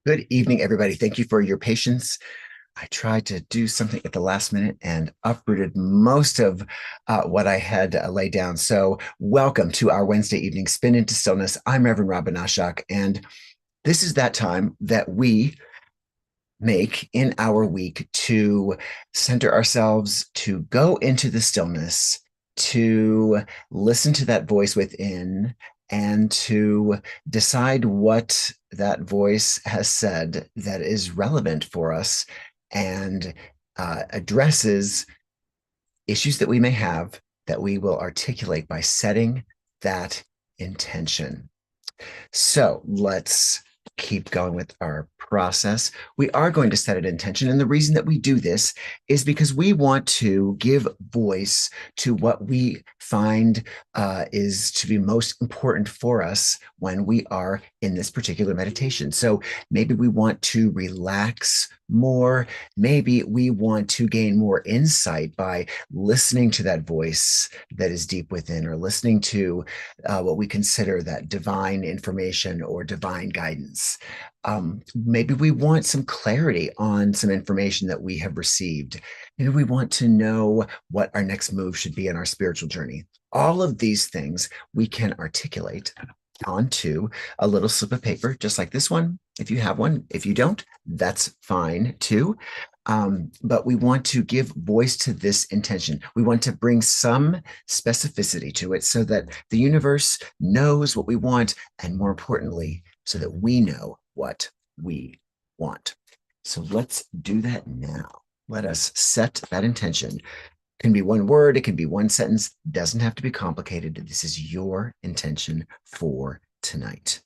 Good evening, everybody. Thank you for your patience. I tried to do something at the last minute and uprooted most of what I had laid down. So, welcome to our Wednesday evening Spin into Stillness. I'm Reverend Robin Ashok, and this is that time that we make in our week to center ourselves, to go into the stillness, to listen to that voice within, and to decide what that voice has said that is relevant for us and addresses issues that we may have that we will articulate by setting that intention. So let's keep going with our process. We are going to set an intention. And the reason that we do this is because we want to give voice to what we find is to be most important for us when we are in this particular meditation. So maybe we want to relax more. Maybe we want to gain more insight by listening to that voice that is deep within, or listening to what we consider that divine information or divine guidance. Maybe we want some clarity on some information that we have received. Maybe we want to know what our next move should be in our spiritual journey. All of these things we can articulate onto a little slip of paper, just like this one. If you have one, if you don't, that's fine too. But we want to give voice to this intention. We want to bring some specificity to it so that the universe knows what we want, and more importantly, so that we know what we want. So let's do that now. Let us set that intention. It can be one word, it can be one sentence, doesn't have to be complicated. This is your intention for tonight.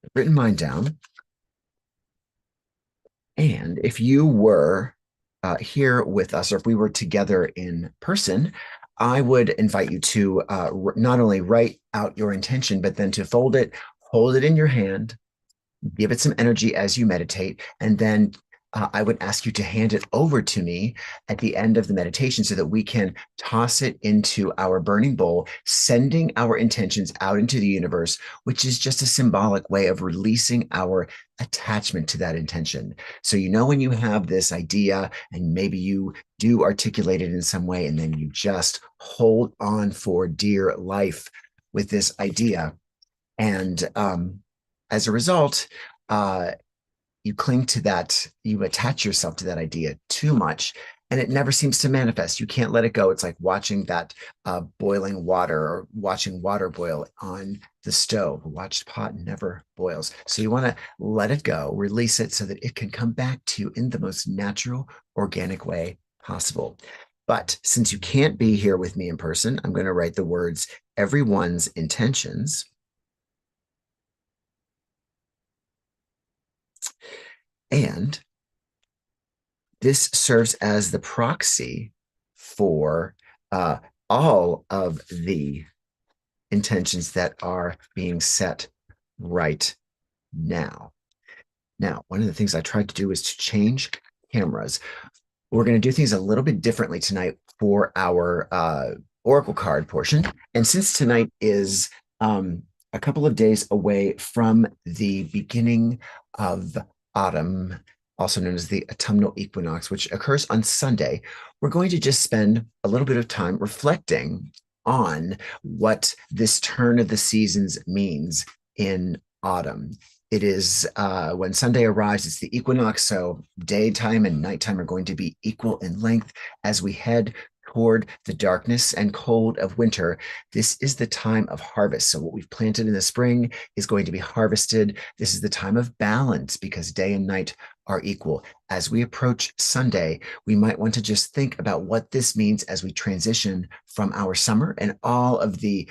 I've written mine down. And if you were here with us, or if we were together in person, I would invite you to not only write out your intention, but then to fold it, hold it in your hand, give it some energy as you meditate, and then I would ask you to hand it over to me at the end of the meditation so that we can toss it into our burning bowl, sending our intentions out into the universe, which is just a symbolic way of releasing our attachment to that intention. So, when you have this idea and maybe you do articulate it in some way, and then you just hold on for dear life with this idea. And as a result, uh, you cling to that, you attach yourself to that idea too much, and it never seems to manifest. You can't let it go. It's like watching that boiling water, or watching water boil on the stove. A watched pot never boils. So you want to let it go, release it so that it can come back to you in the most natural, organic way possible. But since you can't be here with me in person, I'm going to write the words everyone's intentions. And this serves as the proxy for uh, all of the intentions that are being set right now. Now, one of the things I tried to do is to change cameras. We're going to do things a little bit differently tonight for our Oracle card portion. And since tonight is a couple of days away from the beginning of autumn, also known as the autumnal equinox, which occurs on Sunday, we're going to just spend a little bit of time reflecting on what this turn of the seasons means in autumn. It is when Sunday arrives, it's the equinox. So daytime and nighttime are going to be equal in length as we head toward the darkness and cold of winter. This is the time of harvest. So what we've planted in the spring is going to be harvested. This is the time of balance because day and night are equal. As we approach Sunday, we might want to just think about what this means as we transition from our summer and all of the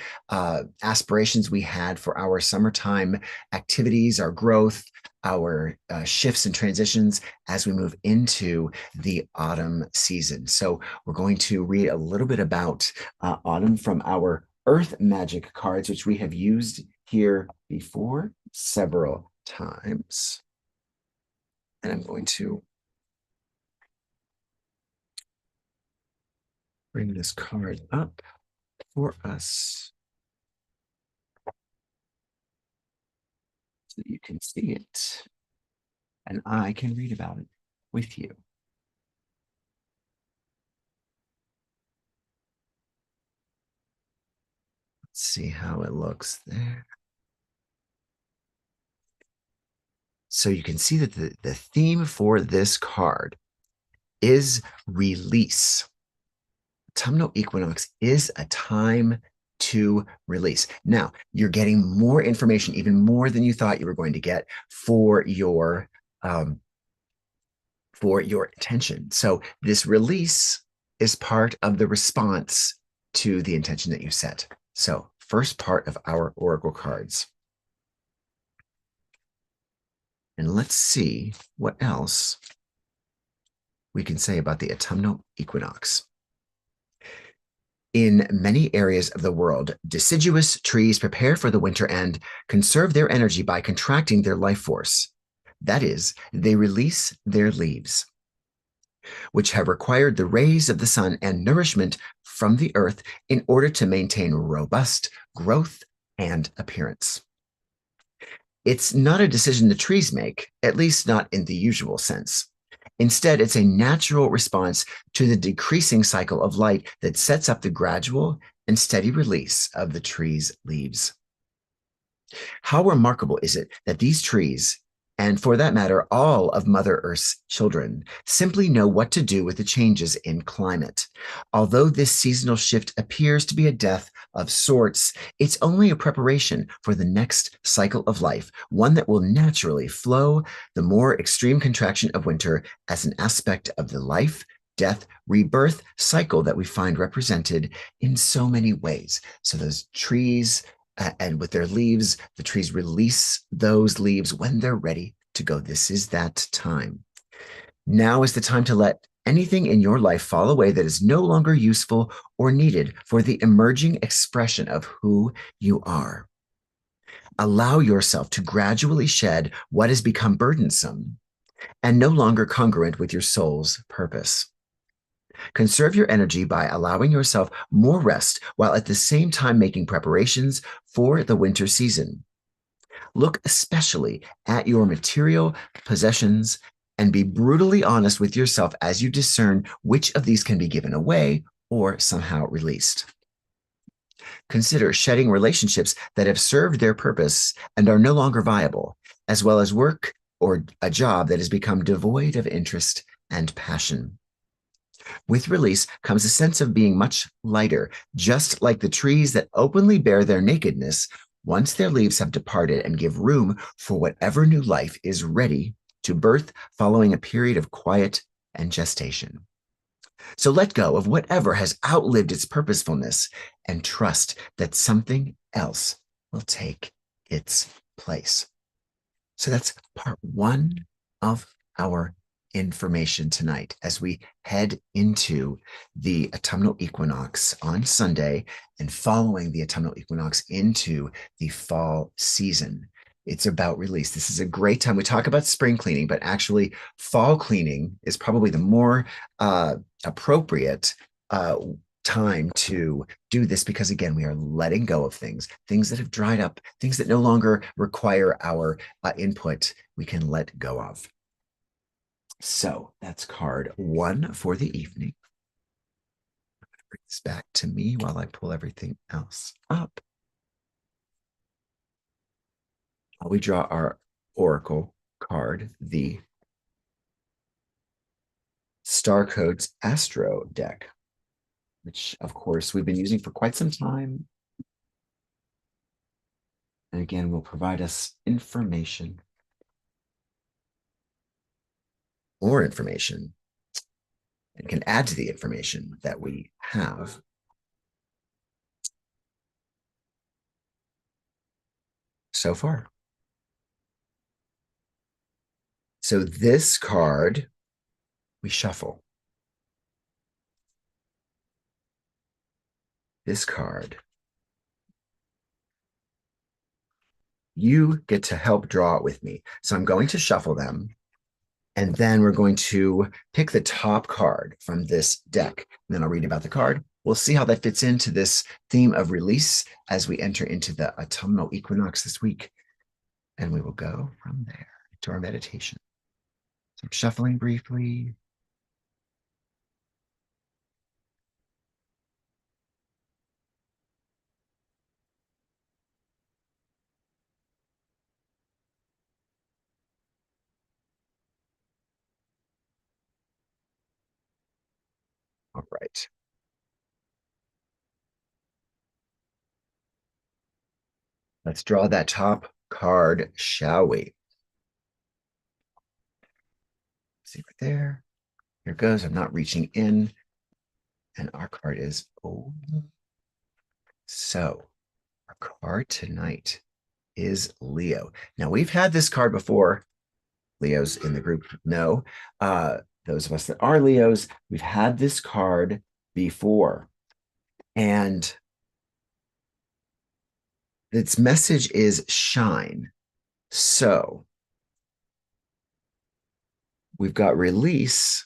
aspirations we had for our summertime activities, our growth, our shifts and transitions as we move into the autumn season. So we're going to read a little bit about autumn from our Earth Magic cards, which we have used here before several times. And I'm going to bring this card up for us so that you can see it and I can read about it with you. Let's see how it looks there. So you can see that the theme for this card is release. Autumnal equinox is a time to release. Now, you're getting more information, even more than you thought you were going to get for your intention. So this release is part of the response to the intention that you set. So first part of our oracle cards. And let's see what else we can say about the autumnal equinox. In many areas of the world, deciduous trees prepare for the winter and conserve their energy by contracting their life force. That is, they release their leaves, which have required the rays of the sun and nourishment from the earth in order to maintain robust growth and appearance. It's not a decision the trees make, at least not in the usual sense. Instead, it's a natural response to the decreasing cycle of light that sets up the gradual and steady release of the tree's leaves. How remarkable is it that these trees, and for that matter, all of Mother Earth's children, simply know what to do with the changes in climate. Although this seasonal shift appears to be a death of sorts, it's only a preparation for the next cycle of life, one that will naturally flow the more extreme contraction of winter as an aspect of the life, death, rebirth cycle that we find represented in so many ways. So those trees, and with their leaves, the trees release those leaves when they're ready to go. This is that time. Now is the time to let anything in your life fall away that is no longer useful or needed for the emerging expression of who you are. Allow yourself to gradually shed what has become burdensome and no longer congruent with your soul's purpose. Conserve your energy by allowing yourself more rest while at the same time making preparations for the winter season. Look especially at your material possessions and be brutally honest with yourself as you discern which of these can be given away or somehow released. Consider shedding relationships that have served their purpose and are no longer viable, as well as work or a job that has become devoid of interest and passion. With release comes a sense of being much lighter, just like the trees that openly bear their nakedness once their leaves have departed and give room for whatever new life is ready to birth following a period of quiet and gestation. So let go of whatever has outlived its purposefulness and trust that something else will take its place. So that's part one of our information tonight as we head into the autumnal equinox on Sunday and following the autumnal equinox into the fall season. It's about release. This is a great time. We talk about spring cleaning, but actually fall cleaning is probably the more appropriate time to do this because, again, we are letting go of things that have dried up, things that no longer require our input, we can let go of. So that's card one for the evening. Bring this back to me while I pull everything else up. We draw our oracle card, the Star Codes Astro deck, which, of course, we've been using for quite some time. And again, will provide us information more information and can add to the information that we have. So far. So this card, we shuffle. This card, you get to help draw it with me. So I'm going to shuffle them, and then we're going to pick the top card from this deck. And then I'll read about the card. We'll see how that fits into this theme of release as we enter into the autumnal equinox this week. And we will go from there to our meditation. So I'm shuffling briefly. All right. Let's draw that top card, shall we? See right there. Here goes. I'm not reaching in. And our card is, oh. So our card tonight is Leo. Now, we've had this card before. Leos in the group know. Those of us that are Leos, we've had this card before. And its message is shine. So we've got release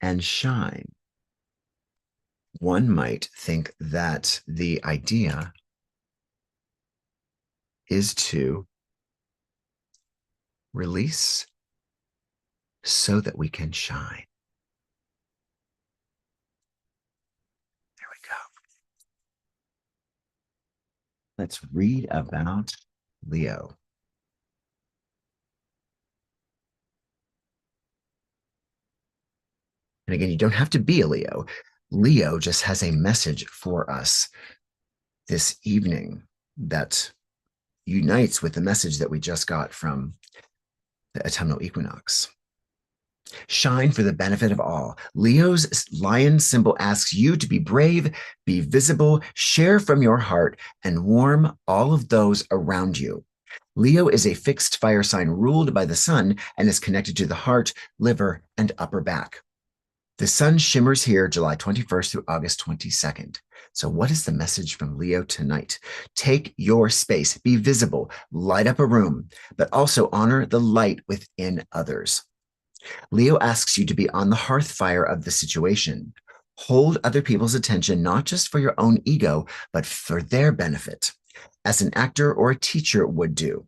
and shine. One might think that the idea is to release so that we can shine. There we go. Let's read about Leo. And again, you don't have to be a Leo. Leo just has a message for us this evening that unites with the message that we just got from the autumnal equinox. Shine for the benefit of all. Leo's lion symbol asks you to be brave, be visible, share from your heart, and warm all of those around you. Leo is a fixed fire sign ruled by the sun and is connected to the heart, liver, and upper back. The sun shimmers here July 21st through August 22nd. So what is the message from Leo tonight? Take your space, be visible, light up a room, but also honor the light within others. Leo asks you to be on the hearth fire of the situation. Hold other people's attention, not just for your own ego, but for their benefit, as an actor or a teacher would do.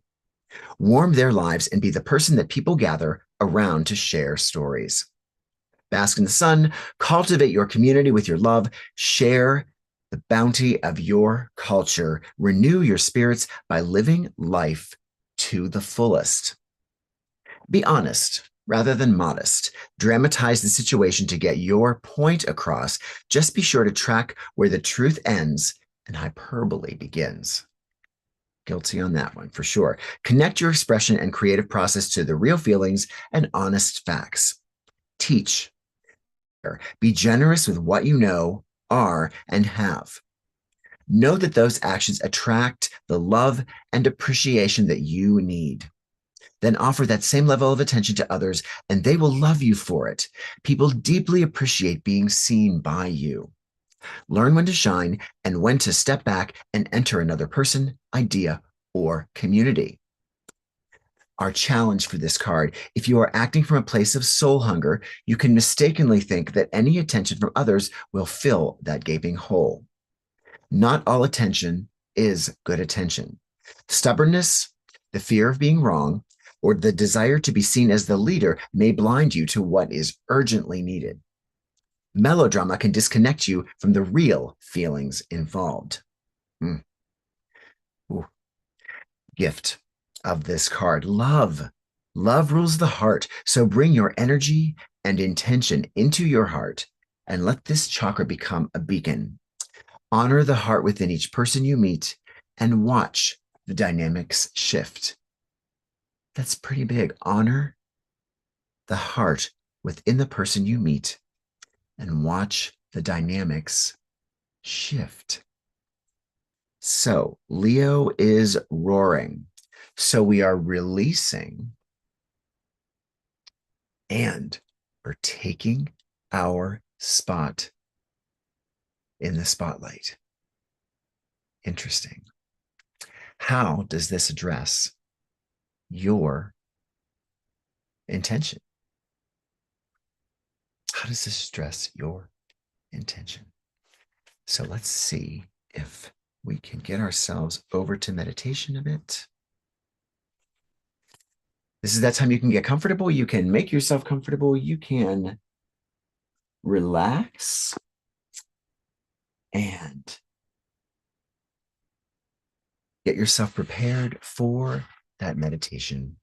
Warm their lives and be the person that people gather around to share stories. Bask in the sun, cultivate your community with your love, share the bounty of your culture, renew your spirits by living life to the fullest. Be honest rather than modest. Dramatize the situation to get your point across. Just be sure to track where the truth ends and hyperbole begins. Guilty on that one, for sure. Connect your expression and creative process to the real feelings and honest facts. Teach. Be generous with what you know, are, and have. Know that those actions attract the love and appreciation that you need. Then offer that same level of attention to others, and they will love you for it. People deeply appreciate being seen by you. Learn when to shine and when to step back and enter another person, idea, or community. Our challenge for this card: if you are acting from a place of soul hunger, you can mistakenly think that any attention from others will fill that gaping hole. Not all attention is good attention. Stubbornness, the fear of being wrong, or the desire to be seen as the leader may blind you to what is urgently needed. Melodrama can disconnect you from the real feelings involved. Gift of this card: love. Love rules the heart. So bring your energy and intention into your heart and let this chakra become a beacon. Honor the heart within each person you meet and watch the dynamics shift. That's pretty big. Honor the heart within the person you meet and watch the dynamics shift. So Leo is roaring. So we are releasing and we're taking our spot in the spotlight. Interesting. How does this address your intention? How does this address your intention? So let's see if we can get ourselves over to meditation a bit. This is that time you can get comfortable. You can make yourself comfortable. You can relax and get yourself prepared for that meditation.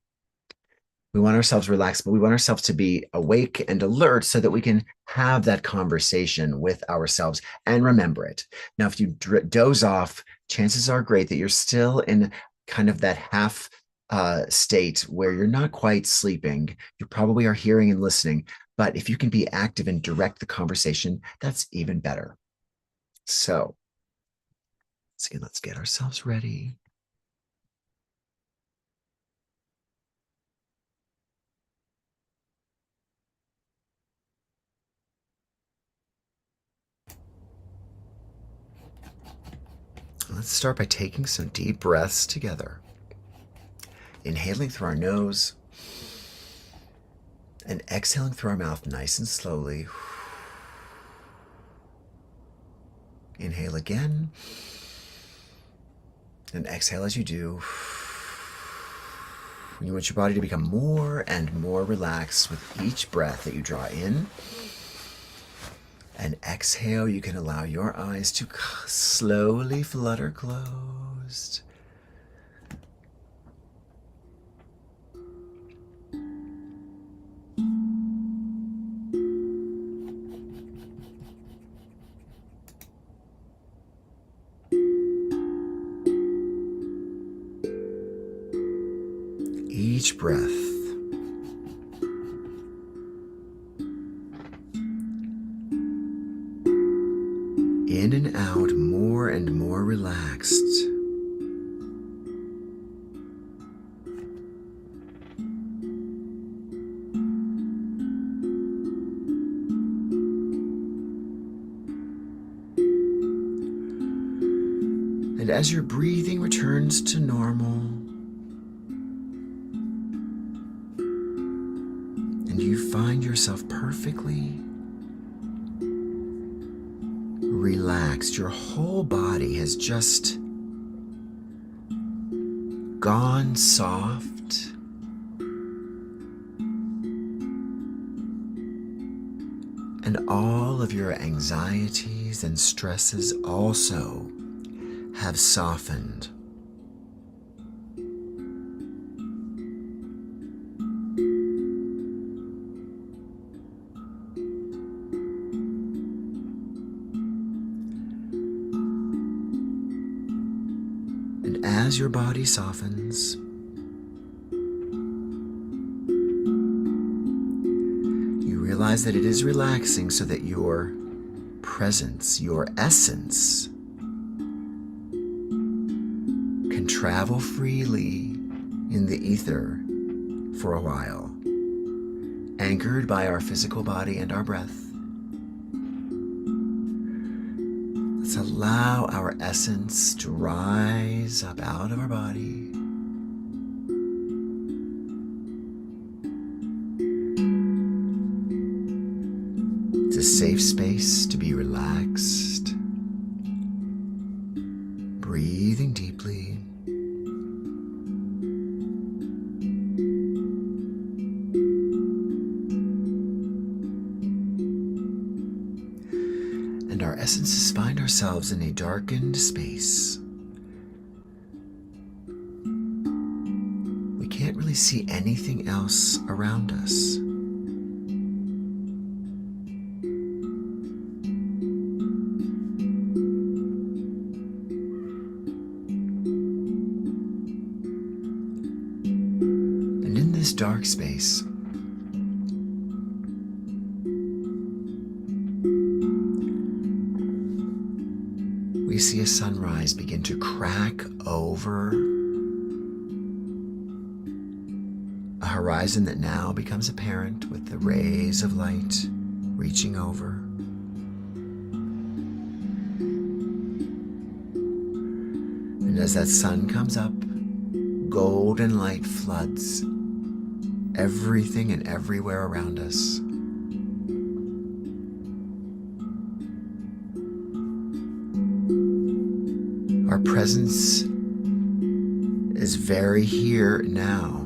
We want ourselves relaxed, but we want ourselves to be awake and alert so that we can have that conversation with ourselves and remember it. Now, if you doze off, chances are great that you're still in kind of that half state where you're not quite sleeping. You probably are hearing and listening, but if you can be active and direct the conversation, that's even better. So, let's get ourselves ready. Let's start by taking some deep breaths together. Inhaling through our nose and exhaling through our mouth nice and slowly. Inhale again and exhale as you do. You want your body to become more and more relaxed with each breath that you draw in. And exhale, you can allow your eyes to slowly flutter closed. Each breath in and out, more and more relaxed. And as your breathing returns to normal, and you find yourself perfectly relaxed, your whole body has just gone soft, and all of your anxieties and stresses also have softened. And as your body softens, you realize that it is relaxing so that your presence, your essence, can travel freely in the ether for a while, anchored by our physical body and our breath. Let's allow our essence to rise up out of our body. It's a safe space to be relaxed, breathing deeply. And our essences find ourselves in a darkened space. We can't really see anything else around us. And in this dark space, a sunrise begin to crack over a horizon that now becomes apparent with the rays of light reaching over. And as that sun comes up, golden light floods everything and everywhere around us. Our presence is very here now.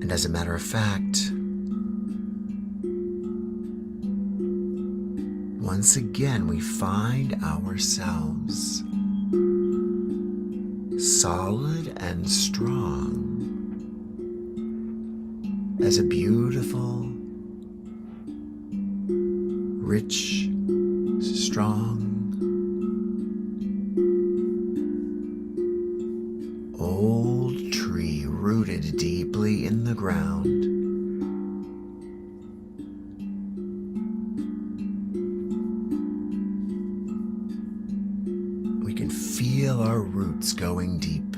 And as a matter of fact, once again we find ourselves solid and strong as a beautiful, rich, strong, old tree rooted deeply in the ground. We can feel our roots going deep.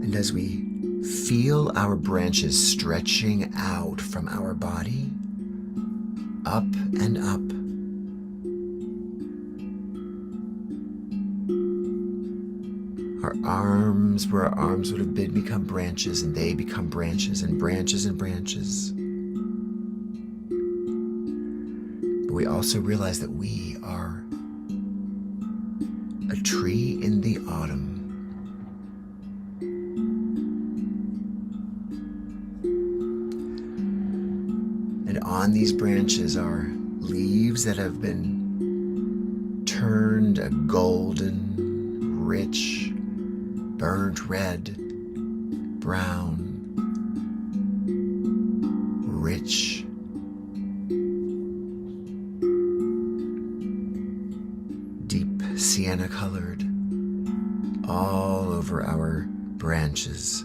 And as we feel our branches stretching out from our body, up and up, our arms, where our arms would have been, become branches, and they become branches and branches and branches. But we also realize that we are a tree in the autumn. And on these branches are leaves that have been turned a golden, rich, burnt red, brown, rich, deep sienna colored, all over our branches.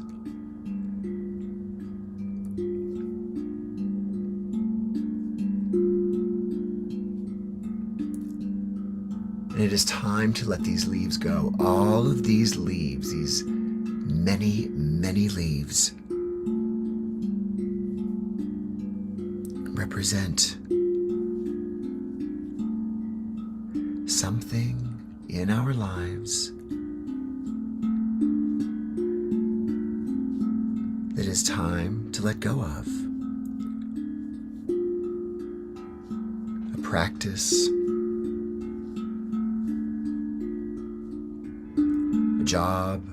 And it is time to let these leaves go. All of these leaves, these many, many leaves, represent something in our lives that is time to let go of. A practice, job,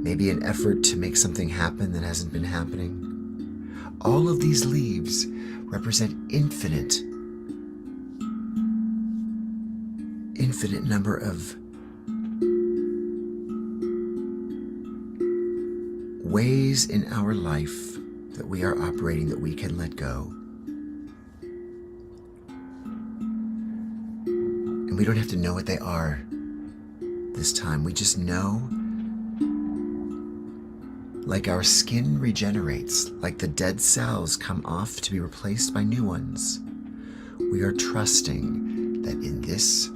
maybe an effort to make something happen that hasn't been happening. All of these leaves represent infinite number of ways in our life that we are operating that we can let go. And we don't have to know what they are this time. We just know, like our skin regenerates, like the dead cells come off to be replaced by new ones, we are trusting that in this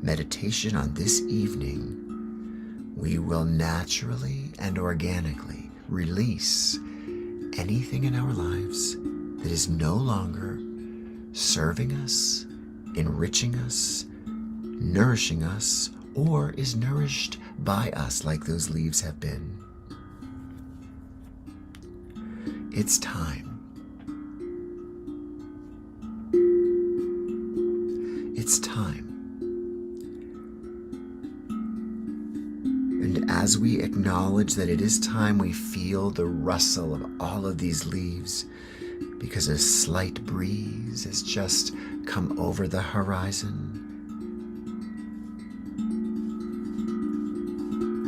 meditation on this evening, we will naturally and organically release anything in our lives that is no longer serving us, enriching us, nourishing us, or is nourished by us like those leaves have been. It's time. It's time. And as we acknowledge that it is time, we feel the rustle of all of these leaves because a slight breeze has just come over the horizon.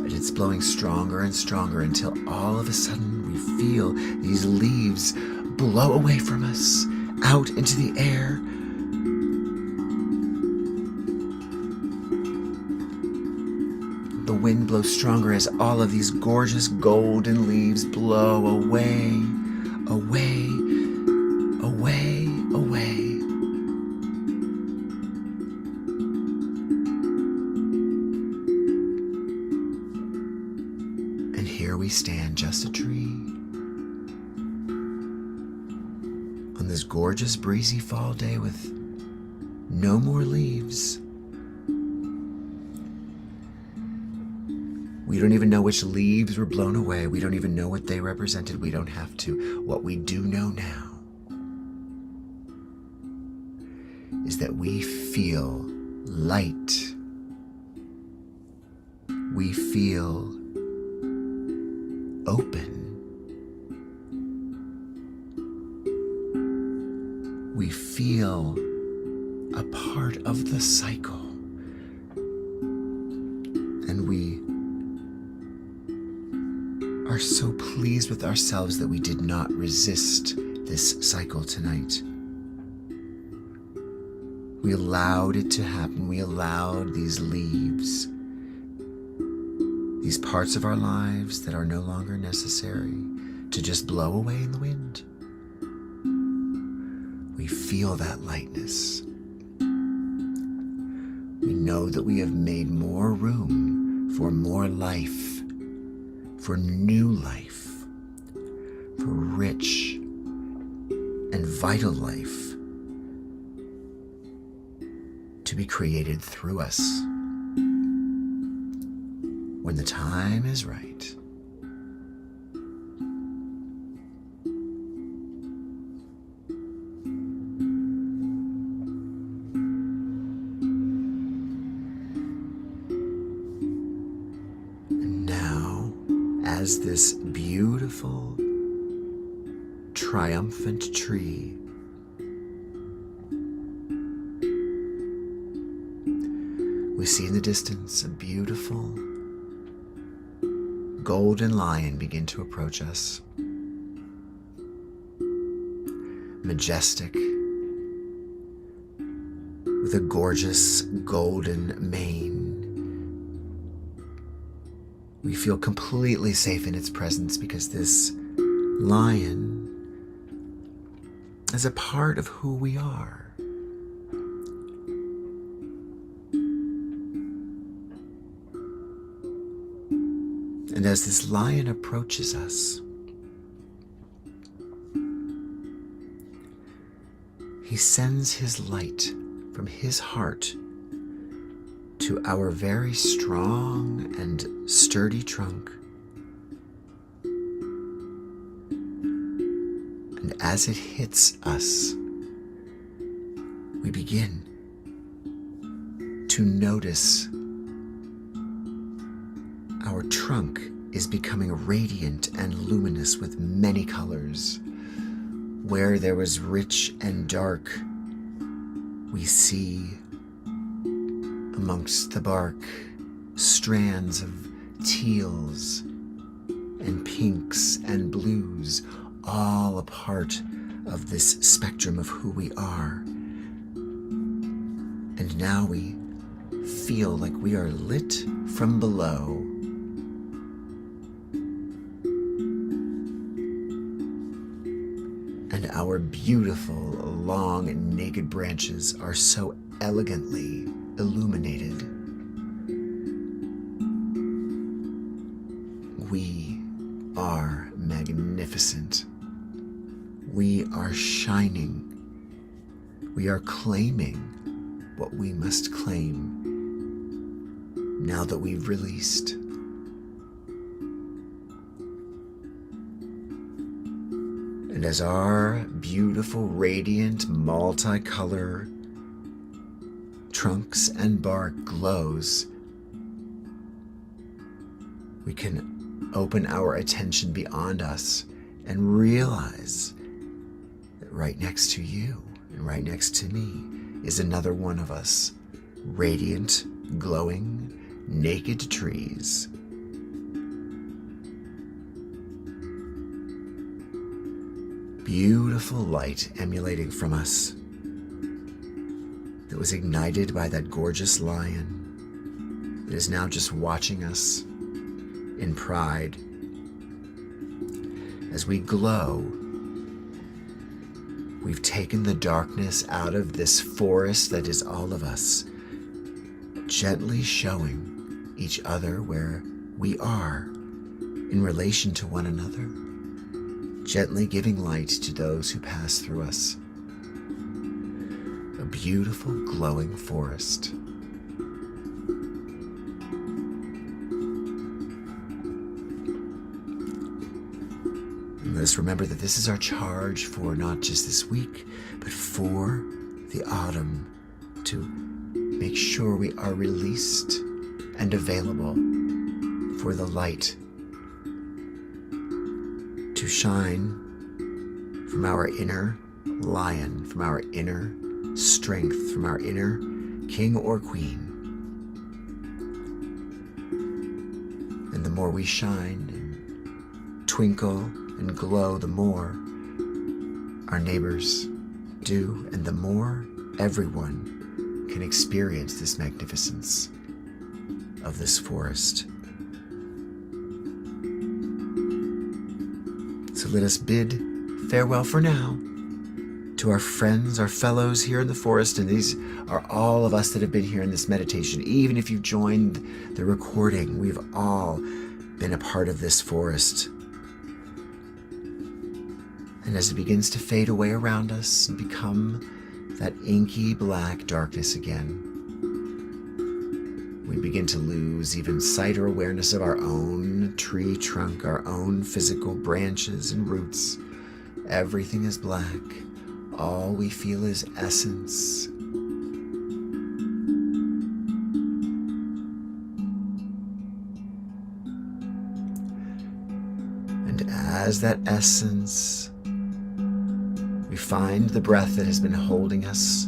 It's blowing stronger and stronger until all of a sudden we feel these leaves blow away from us, out into the air. The wind blows stronger as all of these gorgeous golden leaves blow away, away, away. we stand, just a tree. On this gorgeous breezy fall day with no more leaves. We don't even know which leaves were blown away. We don't even know what they represented. We don't have to. What we do know now is that we feel light. We feel open. We feel a part of the cycle. And we are so pleased with ourselves that we did not resist this cycle tonight. We allowed it to happen. We allowed these leaves, these parts of our lives that are no longer necessary, to just blow away in the wind. We feel that lightness. We know that we have made more room for more life, for new life, for rich and vital life to be created through us when the time is right. And now, as this beautiful, triumphant tree we see in the distance a beautiful golden lion begin to approach us. Majestic, with a gorgeous golden mane. We feel completely safe in its presence because this lion is a part of who we are. And as this lion approaches us, he sends his light from his heart to our very strong and sturdy trunk. And as it hits us, we begin to notice our trunk is becoming radiant and luminous with many colors. Where there was rich and dark, we see amongst the bark strands of teals and pinks and blues, all a part of this spectrum of who we are. And now we feel like we are lit from below. And our beautiful, long, and naked branches are so elegantly illuminated. We are magnificent. We are shining. We are claiming what we must claim now that we've released. And as our beautiful, radiant, multicolor trunks and bark glows, we can open our attention beyond us and realize that right next to you and right next to me is another one of us, radiant, glowing, naked trees. Beautiful light emanating from us that was ignited by that gorgeous lion that is now just watching us in pride. As we glow, we've taken the darkness out of this forest that is all of us, gently showing each other where we are in relation to one another, gently giving light to those who pass through us. A beautiful, glowing forest. And let us remember that this is our charge for not just this week, but for the autumn, to make sure we are released and available for the light to shine from our inner lion, from our inner strength, from our inner king or queen. And the more we shine and twinkle and glow, the more our neighbors do, and the more everyone can experience this magnificence of this forest. So let us bid farewell for now to our friends, our fellows here in the forest, and these are all of us that have been here in this meditation. Even if you've joined the recording, we've all been a part of this forest. And as it begins to fade away around us and become that inky black darkness again, we begin to lose even sight or awareness of our own tree trunk, our own physical branches and roots. Everything is black. All we feel is essence. And as that essence, we find the breath that has been holding us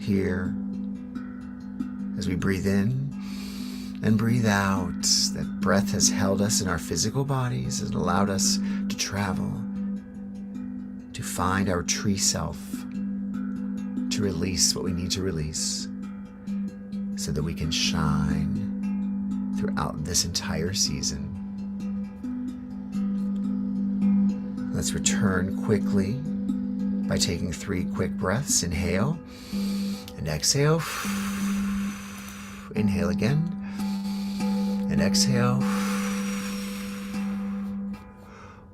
here. As we breathe in and breathe out, that breath has held us in our physical bodies and allowed us to travel, to find our tree self, to release what we need to release so that we can shine throughout this entire season. Let's return quickly by taking 3 quick breaths. Inhale and exhale. Inhale again and exhale.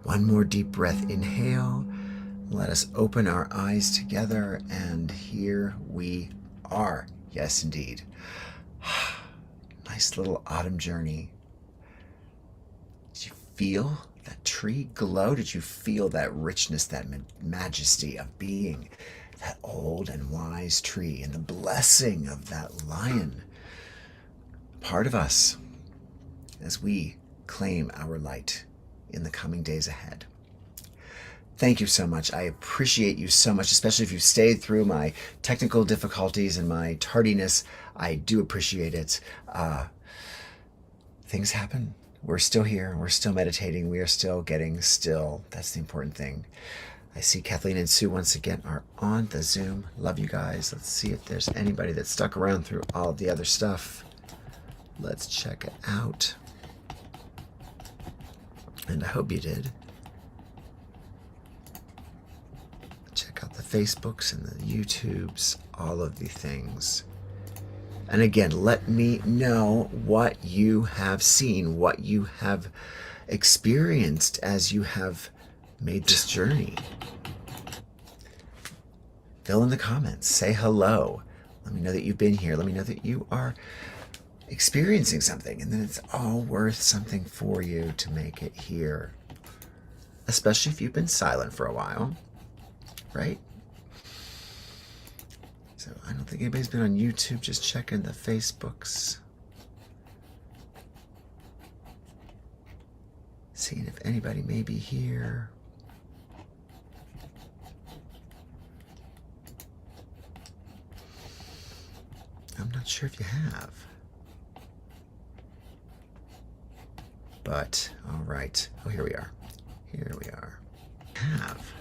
One more deep breath. Inhale. Let us open our eyes together, and here we are. Yes, indeed. Nice little autumn journey. Did you feel that tree glow? Did you feel that richness, that majesty of being that old and wise tree, and the blessing of that lion, part of us, as we claim our light in the coming days ahead? Thank you so much. I appreciate you so much, especially if you stayed through my technical difficulties and my tardiness. I do appreciate it. Things happen. We're still here. We're still meditating. We are still getting still. That's the important thing. I see Kathleen and Sue once again are on the Zoom. Love you guys. Let's see if there's anybody that stuck around through all of the other stuff. Let's check it out. And I hope you did. Check out the Facebooks and the YouTubes, all of the things. And again, let me know what you have seen, what you have experienced as you have made this journey. Fill in the comments, say hello. Let me know that you've been here. Let me know that you are experiencing something, and then it's all worth something for you to make it here. Especially if you've been silent for a while, right? So I don't think anybody's been on YouTube. Just checking the Facebooks. Seeing if anybody may be here. I'm not sure if you have. But, all right. Oh, here we are. Here we are. Have.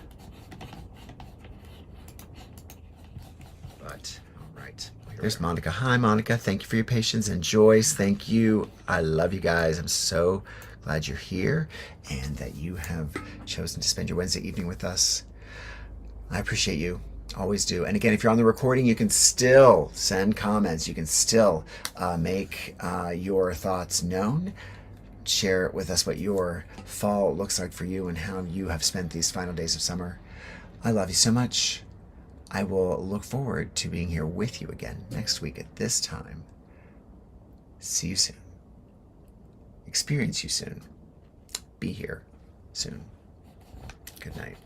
But, all right. There's Monica. Hi, Monica. Thank you for your patience. And Joyce, thank you. I love you guys. I'm so glad you're here and that you have chosen to spend your Wednesday evening with us. I appreciate you. Always do. And again, if you're on the recording, you can still send comments. You can still make your thoughts known. share with us what your fall looks like for you and how you have spent these final days of summer. I love you so much. I will look forward to being here with you again next week at this time. See you soon. Experience you soon. Be here soon. Good night.